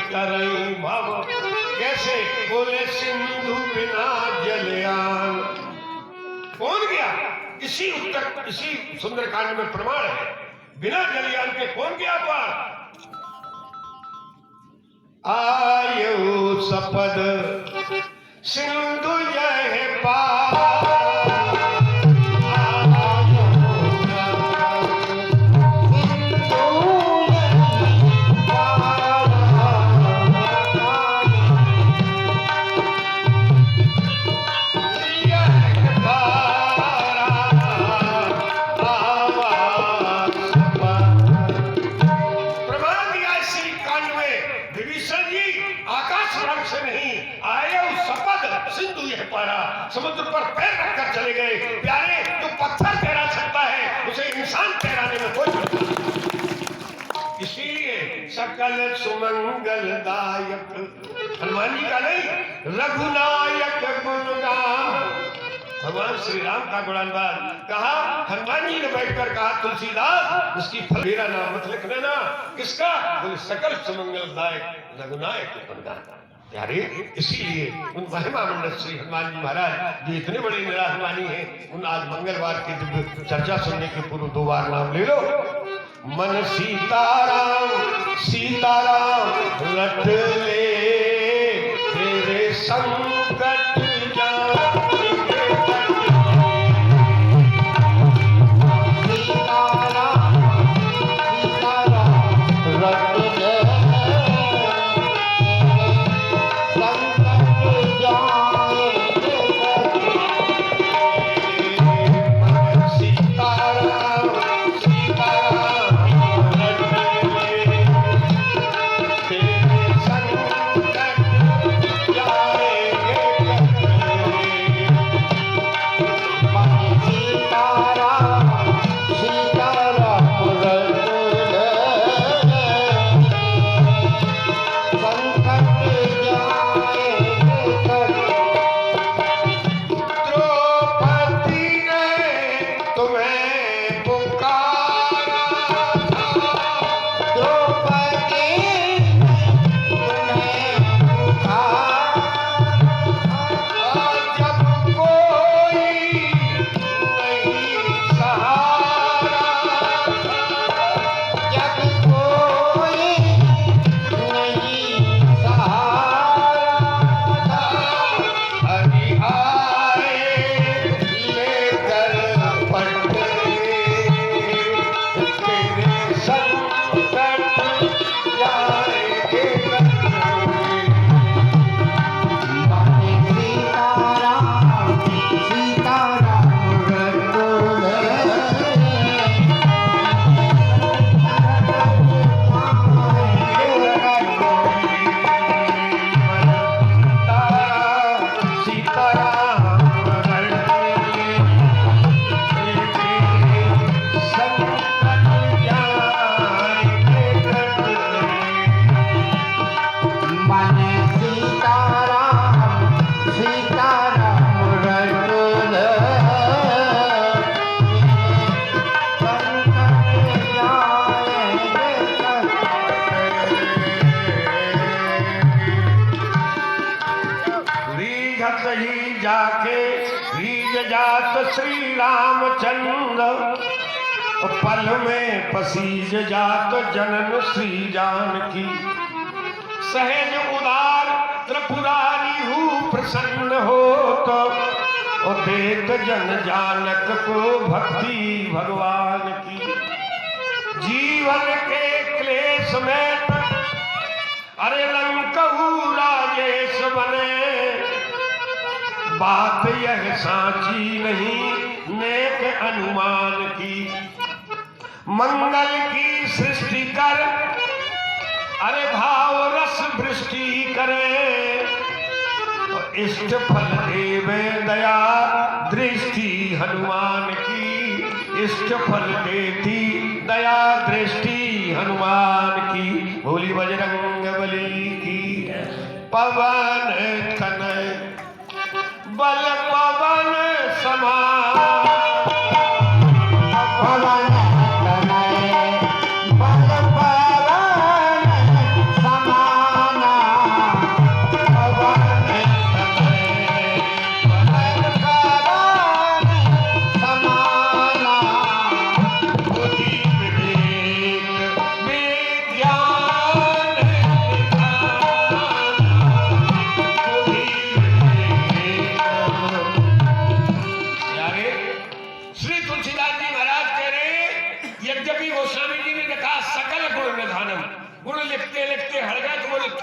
करई भव। कैसे? बोले सिंधु बिना जलयान। कौन गया? इसी सुंदरकांड में प्रमाण है, बिना जलयान के कौन गया पार? आयु सपद सिंधु यह पार। समुद्र पर पैर रखकर चले गए। प्यारे, जो पत्थर तैरा सकता है उसे इंसान तैराने में कोई मतलब। इसीलिए सकल सुमंगलदायक हनुमान जी का नहीं, रघुनायक गुणगान। भगवान श्री राम का गुणगान कहा। हनुमान जी ने बैठकर कहा, तुलसीदास इसकी फल मेरा नाम मत लिख लेना। किसका? बोले सकल सुमंगलदायक रघुनायक गुणगान। यारे, इसीलिए उन महिमा मंडल श्री हनुमान जी महाराज जो इतने बड़े निराभिमानी हैं, उन आज मंगलवार की जब चर्चा सुनने के पूर्व 2 बार नाम ले लो। मन सीताराम सीताराम रट ले, तेरे संकट श्री रामचंद्र पल में पसीज जात जनन श्री जानकी। सहज उदार त्रिपुरारी हूँ प्रसन्न हो तो देत जन जानक को भक्ति भगवान की। जीवन के क्लेश में अरे लंकहू राजेश बने, बात यह साची नहीं नेक अनुमान की। मंगल की सृष्टि कर अरे भाव रस वृष्टि करे, इष्ट फल देवे दया दृष्टि हनुमान की। इष्ट फल देती दया दृष्टि हनुमान की। भोली बजरंग बली की। पवन तनय बल पवन समान, पवन तनय बल पवन समान।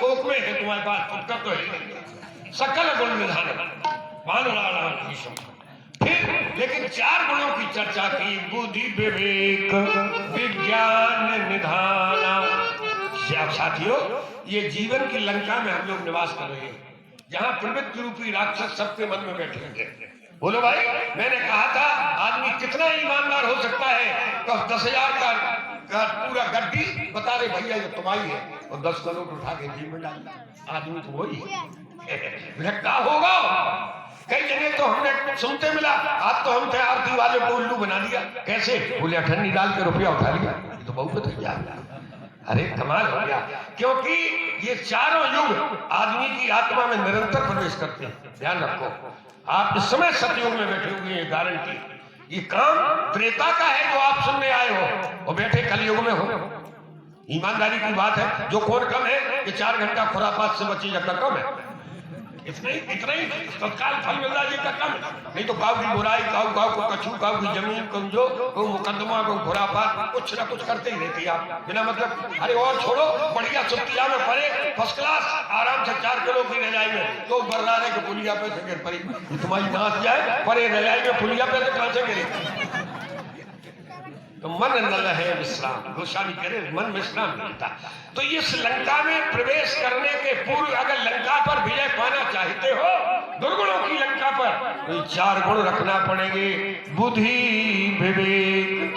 थोक में है तुम्हारे पास, खुद का तो है। सकल गुण निधान फिर लेकिन 4 गुणों की चर्चा की, बुद्धि विवेक विज्ञान निधाना। साथियों, ये जीवन की लंका में हम लोग निवास कर रहे हैं, जहां प्रवृत्ति रूपी राक्षस सबके मन में बैठे हैं। बोलो भाई, मैंने कहा था आदमी कितना ईमानदार हो सकता है? तो 10,000 का पूरा गड्डी बता रहे भैया ये तुम्हारी है, और 10 करोड़ उठा के जेब में डाल, आदमी तो वही है। क्या होगा? कई जगह तो हमने सुनते मिला, आज तो हम आरती वाले को उल्लू बना दिया। कैसे? बोले अठन्नी डाल के रुपया उठा लिया, ये तो बहुत अच्छा। अरे कमाल हो गया, क्योंकि ये चारों युग आदमी की आत्मा में निरंतर प्रवेश करते हैं। ध्यान रखो, आप इस समय सतयुग में बैठे हुए हैं, गारंटी। ये काम त्रेता का है जो आप सुनने आए हो, और बैठे कलयुग में हो। ईमानदारी की बात है, जो कौन कम है कि 4 घंटा खुरापात से बची जाता कम है, इतना ही तत्काल फल मिलता जी का कम। नहीं तो काऊ की बुराई, काऊ को कछू, काऊ की जमीन कमजो, को मुकदमा, को खुरापात, कुछ ना कुछ करते ही रहती है आप बिना मतलब। अरे और छोड़ो, बढ़िया सुतिया में पड़े, फर्स्ट क्लास आराम से 4 किलो की रजाई में, तो बर्रा रहे कि पुलिया पे से गिर पड़ी, तुम्हारी नाच जाए परे रजाई में, पुलिया पे से कहां से गिरी? तो मन न रहे विश्राम, गोस्वामी कह रहे मन विश्राम मिलता। तो इस लंका में प्रवेश करने के पूर्व अगर लंका पर विजय पाना चाहते हो, दुर्गुणों की लंका पर, तो 4 गुण रखना पड़ेंगे। बुद्धि विवेक।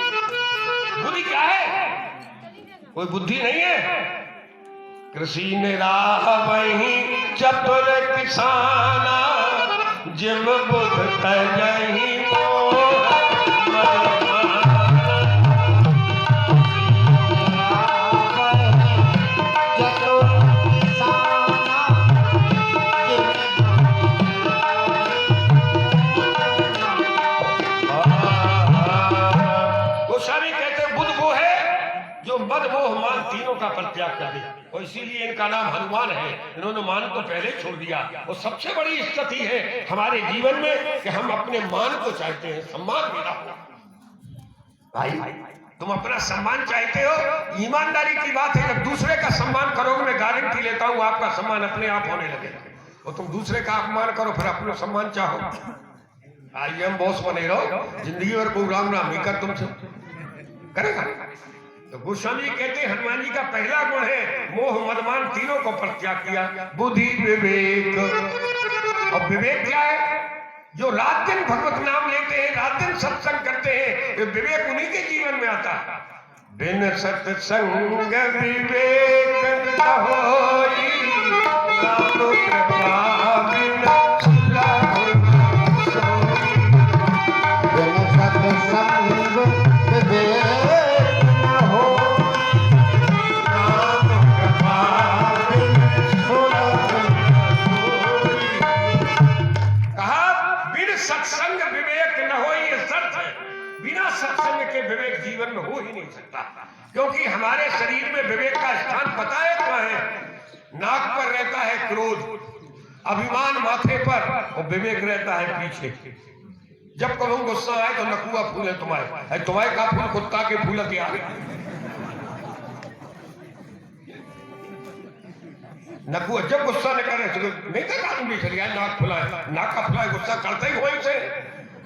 बुद्धि क्या है? कोई बुद्धि नहीं है। कृषि निरावहि चतुर किसाना, जिम बुद्ध तजहि मोह। तीनों का परित्याग कर दिया, और इसीलिए इनका नाम हनुमान है। इन्होंने मान को पहले छोड़ दिया। और सबसे बड़ी स्थिति है हमारे जीवन में कि हम अपने मान को चाहते हैं, सम्मान मेरा हो। भाई तुम अपना सम्मान चाहते हो, ईमानदारी की बात है। जब दूसरे का सम्मान करोगे, मैं गारंटी लेता हूं आपका सम्मान अपने आप होने लगेगा। और तुम दूसरे का अपमान करो, फिर अपना सम्मान चाहो। आई एम बॉस बने रहो, जिंदगी भर को राम राम ही कर तुमसे करेगा। तो गोस्वामी कहते हैं हनुमान जी का पहला गुण है मोह मदमान, तीनों को परित्याग किया। बुद्धि विवेक। और विवेक क्या है? जो रात दिन भगवत नाम लेते हैं, रात दिन सत्संग करते हैं, ये विवेक उन्हीं के जीवन में आता है। बिन सत्संग विवेक न होई, साधु कृपा बिन सुलभ सोई। बिन सत्संग विवेक सत्संग विवेक न हो, ये शर्त है। बिना सत्संग के विवेक जीवन में हो ही नहीं सकता, क्योंकि हमारे शरीर में विवेक का स्थान पता है कहां है? नाक पर रहता है क्रोध, अभिमान माथे पर, और विवेक रहता है पीछे। जब कहूं गुस्सा आए तो नकुआ फूल है तुम्हारे, तुम्हारे का फूल कुत्ता के फूल के आगे। नकुआ जब गुस्सा न करे तो नहीं कहता आदमी चल गया नाक फुलाए, नाक का फुलाए, गुस्सा करते ही वहीं से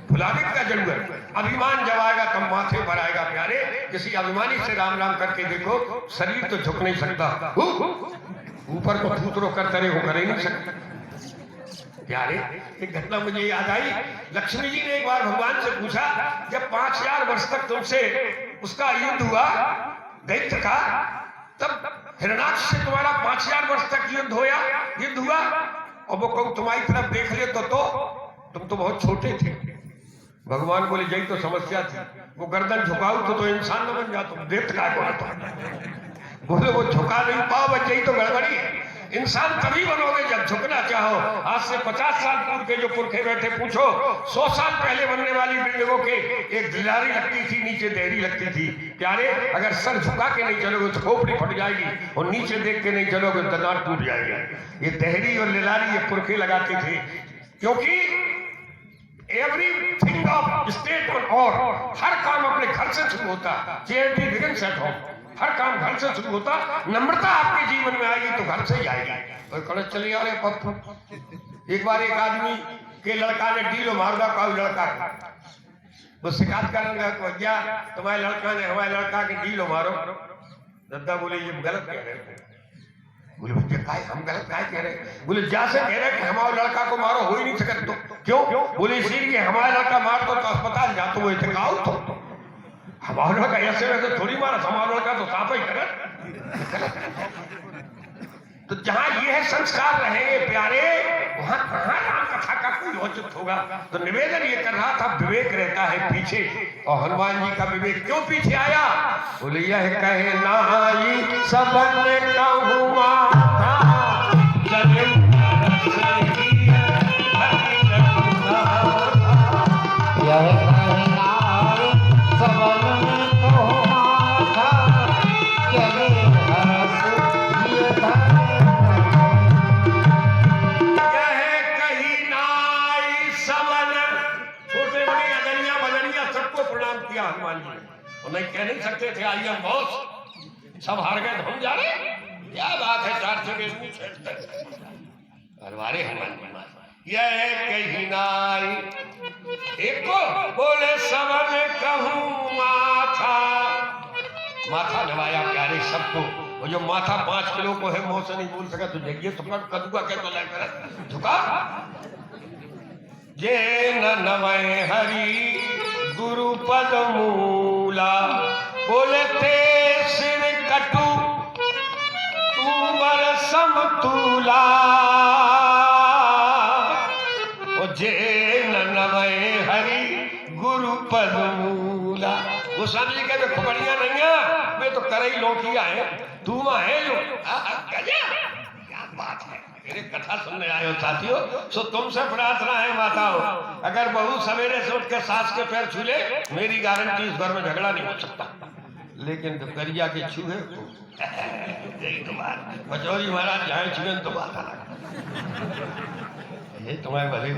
फुलाने का जरूरत। अभिमान जब आएगा तब माथे पर आएगा। प्यारे, किसी अभिमानी से राम राम करके देखो, शरीर तो झुक नहीं सकता, ऊपर को फूतरो करते रहे, वो कर ही नहीं सकता। प्यारे, एक घटना मुझे याद आई। लक्ष्मी जी ने एक बार भगवान से पूछा, जब 5000 वर्ष तक तुमसे उसका युद्ध हुआ दैत्य का, तब हिरणाक्ष से तुम्हारा 5000 वर्ष तक युद्ध हुआ, और वो कहूं तुम्हारी तरफ देख ले तो तुम तो बहुत छोटे थे। भगवान बोले यही तो समस्या थी, वो गर्दन झुकाऊ तो इंसान न बन जाता, देव का बोले वो झुका नहीं पाओ, बस यही तो गड़बड़ी है। इंसान तभी बनोगे जब झुकना चाहो। आज से 50 साल पूर्व के जो पुरखे बैठे, पूछो 100 साल पहले बनने वाली बिल्डिंगों के एक दिलारी लगती थी, नीचे देहरी लगती थी। प्यारे, अगर सर झुका के नहीं चलोगे तो खोपड़ी फट जाएगी, और नीचे देख के नहीं चलोगे तो दांत टूट जाएगा। ये देहरी और लिलारी ये पुरखे लगाते थे, क्योंकि एवरीथिंग ऑफ स्टेट और हर काम अपने घर से शुरू होता। Charity begins at home. हर काम घर से शुरू होता। नम्रता आपके जीवन में आएगी तो घर से ही आएगी। तो कड़े चले आ रहे पप्पू। एक बार एक आदमी के लड़का ने डीलो मारदा का लड़का वो शिकायत करेंगे तो भैया तुम्हारे लड़का ने हमारे लड़का के डीलो मारो। दादा बोले ये गलत कह रहे हो। बोले भैया काय हम गलत काय कह रहे हैं? बोले जैसे कह रहे कि हमारे लड़का को मारो हो ही नहीं सकता। तो क्यों? बोले इसीलिए हमारा लड़का मार दो तो अस्पताल जा तो वो इतने गाओ तो हमारा लड़का ऐसे वैसे थोड़ी मारा। हमारा लड़का तो साफ ही गलत। तो जहां ये संस्कार रहेंगे प्यारे वहां कहां राम कथा का कोई औचित्य होगा। तो निवेदन ये कर रहा था विवेक रहता है पीछे। और हनुमान जी का विवेक क्यों पीछे आया? बोले यह कहे नाई सबन कहूँ माथा चले नहीं कह नहीं सकते थे आई एम बॉस। सब हार गए हम जा रहे। क्या बात है 4 जगह अरवारे हनुमान यह कही नाई एक को बोले सबन कहूँ माथा। माथा नवाया प्यारे सबको। वो जो माथा 5 किलो को है मुंह से नहीं बोल सका तो जगिए तो कदुआ के तो लेकर झुका। जे न नवय हरि गुरु पद मूला बोले ते सिर कटु तू बर समतूला। जे न नवय हरि गुरु पद मूला। वो समझ के तो खुबड़िया नहीं है वे तो करई लौटिया है तू है जो क्या बात है। मेरे कथा सुनने आए हो साथियों। सो तुमसे प्रार्थना है माताओं अगर बहू सवेरे से उठ के सास के पैर छू ले मेरी गारंटी इस घर में झगड़ा नहीं हो सकता। लेकिन दुपहरिया के छूहे यही तुम्हारा बचौरी महाराज जहाँ छुए तो बात अलग। यही तुम्हारे भले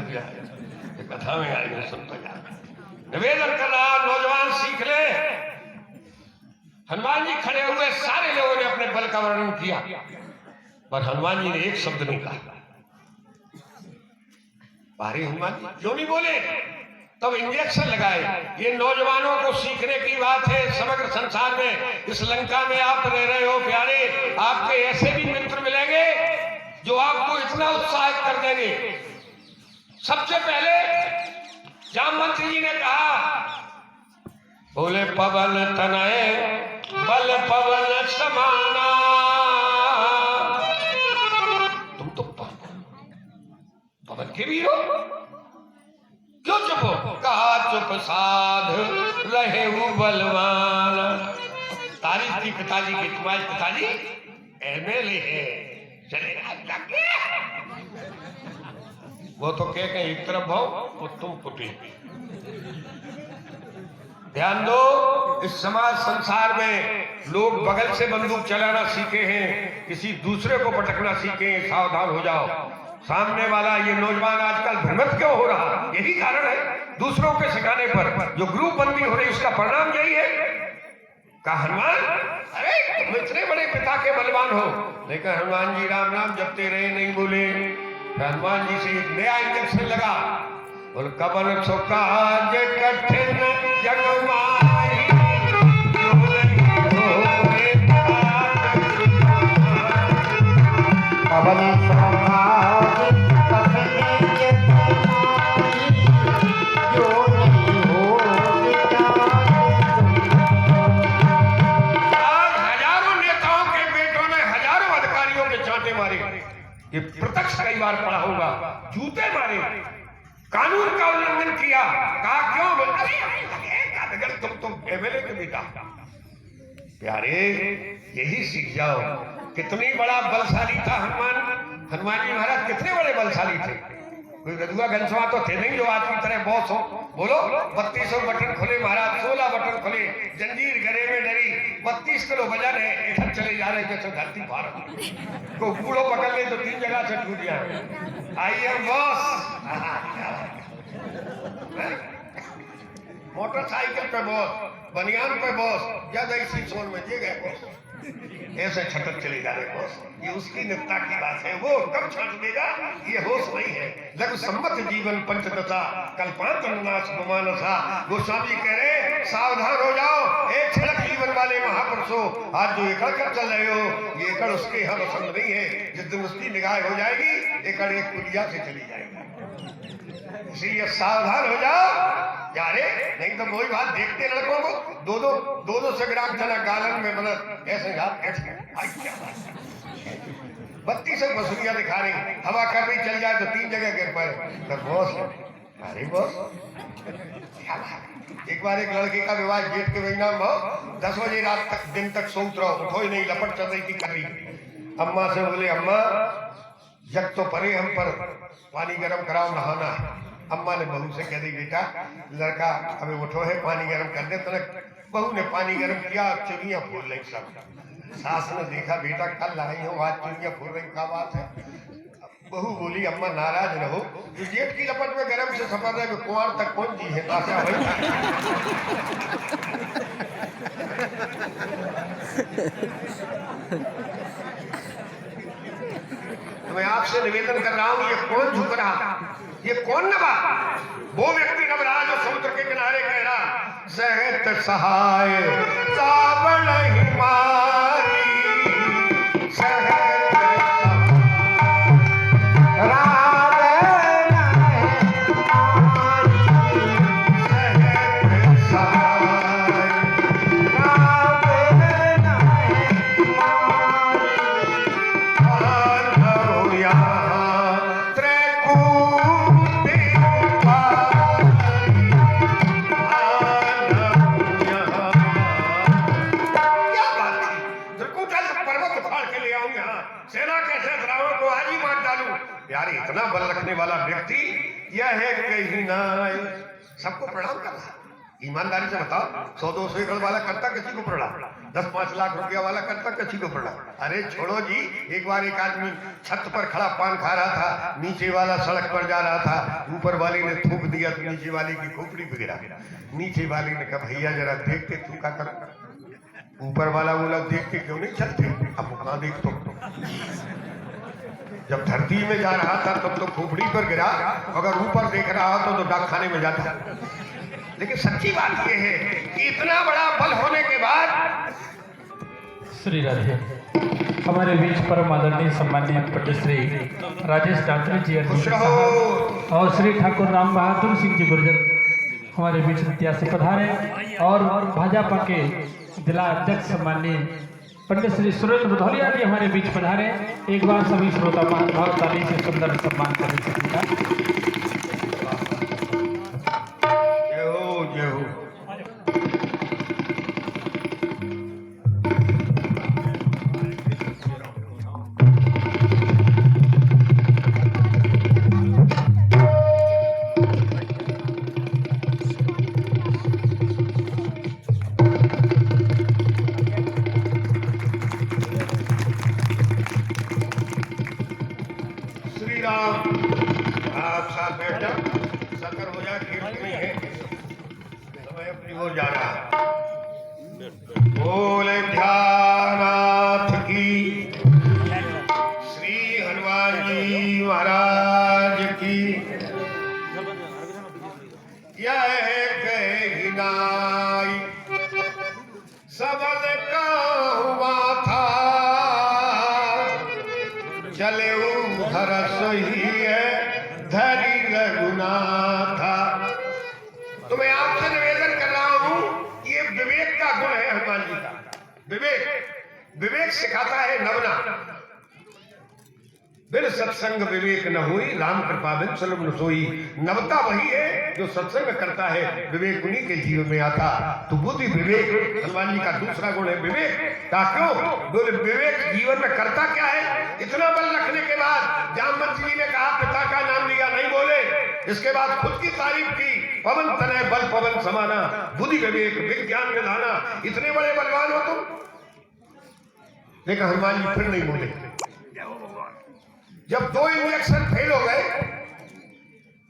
कथा में आएंगे सुनते जा। निवेदन कर रहा नौजवान सीख ले। हनुमान जी खड़े हुए सारे लोगों ने अपने बल का वर्णन किया पर हनुमान जी ने एक शब्द नहीं कहा। भारी हनुमान जी क्यों नहीं बोले? तब इंजेक्शन लगाए। ये नौजवानों को सीखने की बात है। समग्र संसार में इस लंका में आप रह रहे हो प्यारे आपके ऐसे भी मित्र मिलेंगे जो आपको इतना उत्साहित कर देंगे। सबसे पहले जामवंती जी ने कहा बोले पवन तनय बल पवन समाना। तुम तो पवन के वीर हो क्यों चुप हो? कहा चुप साध रहे हूं बलवान। तारीफ की पिताजी की तुम्हारे पिताजी एमएलए है चलेगा वो तो कह के एक तरफ भाव वो तुम फुटी। ध्यान दो इस समाज संसार में लोग बगल से बंदूक चलाना सीखे हैं किसी दूसरे को पटकना सीखे हैं। सावधान हो जाओ। सामने वाला ये नौजवान आजकल भ्रमित क्यों हो रहा? यही कारण है दूसरों के सिखाने पर जो ग्रुप बंदी हो रही उसका परिणाम यही है। कहा हनुमान अरे तुम इतने बड़े पिता के बलवान हो। लेकिन हनुमान जी राम राम जपते रहे नहीं बोले। हनुमान जी से एक नया इंजेक्शन लगा और कबन सुकाज कठिन जगमाई कबन सुकाज कठिन जो नहीं हो। आज हजारों नेताओं के बेटों ने हजारों अधिकारियों के चांटे मारे। ये प्रत्यक्ष कई बार पड़ा होगा। जूते मारे कानून का उल्लंघन किया। कहा क्यों? अरे तुम एमएलए के बेटा। प्यारे यही सीख जाओ। कितनी बड़ा बलशाली था हनुमान जी महाराज कितने बड़े बलशाली थे। कोई रजुआ घनसवा तो थे नहीं जो आज की तरह बॉस हो। बोलो 3200 बटन खुले महाराज 16 बटन खुले जंजीर गले में डरी 32 किलो वजन है। इधर चले जा रहे जैसे धरती पार को बूढ़ो पकड़ ले तो 3 जगह से टूट जाए। I am boss. मोटरसाइकिल पे बॉस बनियान पे बॉस, जब ऐसी सोन में ये गए बॉस, ऐसे छटक चले जा रहे बॉस। ये उसकी नित्ता की बात है, वो कब छाट देगा ये होश नहीं है। लघु सम्मत जीवन पंचदशा कल्पांत नाश गुमानसा। गोस्वामी कह रहे सावधान हो जाओ, एक छिड़क जीवन वाले महापुरुषों। आज जो एकड़ कर चल रहे हो, ये एकड़ उसके यहाँ पसंद नहीं है। जिस दिन उसकी निगाह हो जाएगी, एकड़ एक पुलिया से चली जाएगी। इसलिए सावधान हो जाओ यारे, नहीं तो वही बात देखते लड़कों को दो दो से ग्राम चला गालन में मतलब ऐसे बत्ती से मसूरिया दिखा रही, हवा कर रही, चल जाए तो 3 जगह गिर पड़े। तो बॉस, अरे बॉस, एक बार एक लड़के का विवाह गेट के नाम हो, 10 बजे रात तक दिन तक सोच रहो, उठो ही नहीं, लपट चल रही थी कर रही। अम्मा से बोले अम्मा जग तो परे, हम पर पानी गर्म कराओ, नहाना है। अम्मा ने बहू से कह दी बेटा लड़का अभी उठो है, पानी गर्म कर दे। तो बहू ने पानी गर्म किया, चुनिया फूल रही सब। सास ने देखा बेटा कल लाई हो, आज चुनिया फूल रही, क्या बात है। बहू बोली अम्मा नाराज रहो, जो जेठ की लपट में गर्म से सफर है, कुंवर तक कौन जी है ताशा भाई। तो मैं आपसे निवेदन कर रहा हूं, ये कौन झुक रहा, ये कौन नवा? वो व्यक्ति नब रहा जो समुद्र के किनारे कह रहा सहत सहाय सावन हिमारी, सहत यार इतना बल रखने वाला व्यक्ति यह है कहीं ना। सबको प्रणाम कर रहा, ईमानदारी से बताओ, 100-200 एकड़ वाला करता किसी को प्रणाम, 10-5 लाख रुपया वाला करता किसी को प्रणाम। अरे छोड़ो जी, एक बार एक आदमी छत पर खड़ा पान खा रहा था, नीचे वाला सड़क पर जा रहा था, ऊपर वाली ने थूक दिया तो नीचे वाली की खोपड़ी पे गिरा। नीचे वाली ने कहा भैया जरा देख के थूका कर। ऊपर वाला बोला देख के क्यों नहीं चलते, अब कहाँ देख तो। जब धरती में जा रहा था तब तो खोपड़ी पर गिरा, अगर ऊपर देख रहा हो तो डाकखाने में जाता। लेकिन सच्ची बात यह है कि इतना बड़ा बल होने के बाद श्री राधे हमारे बीच परम आदरणीय सम्मानीय पंडित श्री राजेश डाक्टर जी और श्री ठाकुर राम बहादुर सिंह जी गुर्जर हमारे बीच नित्या से पधारे, और भाजपा के जिला अध्यक्ष सम्मानीय पंडित श्री सुरेंद्र बुधौलिया जी हमारे बीच पधारे। एक बार सभी श्रोता महानुभाव ताली से सुंदर सम्मान करने से जय हो जय हो। आप साथ बैठ जाओ, सकर हो जाए, कीर्ति नहीं है, समय अपनी ओर जा रहा है। बोले ध्यानाथ की, श्री हनुमान जी महाराज की। यह कही नाई सबल का हुआ था, चले उधर सही है धरी रघुनाथा। तो मैं आपसे निवेदन कर रहा हूं, ये विवेक का गुण है हनुमान जी का। विवेक सिखाता है नवना। बिन सत्संग विवेक न हुई, राम कृपा बिन सुलभ न सोई। नवता वही है जो सत्संग करता है, विवेक उन्हीं के जीवन में आता। तो बुद्धि विवेक हनुमान जी का दूसरा गुण है विवेक। क्यों बोले विवेक जीवन में करता क्या है? इतना बल रखने के बाद जामवंत जी ने कहा पिता का नाम लिया, नहीं बोले। इसके बाद खुद की तारीफ की, पवन तनय बल पवन समाना, बुद्धि विवेक विज्ञान निधाना। इतने बड़े बलवान हो तुम। लेकिन हनुमान जी फिर नहीं बोले। जब 2 इंजेक्शन फेल हो गए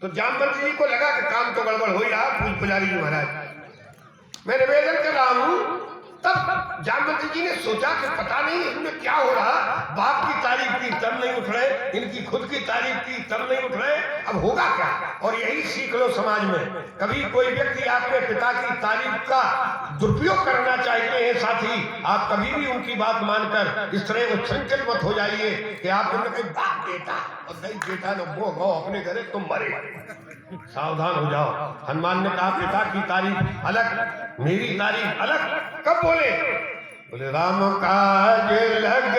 तो जामवंत जी को लगा कि काम तो गड़बड़ हो ही रहा। पूज पुजारी जी महाराज मैं निवेदन कर रहा हूं। तब जामवंती जी ने सोचा कि पता नहीं इसमें क्या हो रहा, बाप की तारीफ की तब नहीं उठ रहे, इनकी खुद की तारीफ की तब नहीं उठ रहे, अब होगा क्या? और यही सीख लो समाज में, कभी कोई व्यक्ति आपके पिता की तारीफ का दुरुपयोग करना चाहते हैं साथी, आप कभी भी उनकी बात मानकर इस तरह उच्छृंखल मत हो जाइए कि आप उनके बाप बेटा और नहीं बेटा न वो गो अपने घरे तुम मरे। सावधान हो जाओ। हनुमान ने कहा पिता की तारीफ अलग, मेरी तारीफ अलग। कब बोले? बोले राम काज लग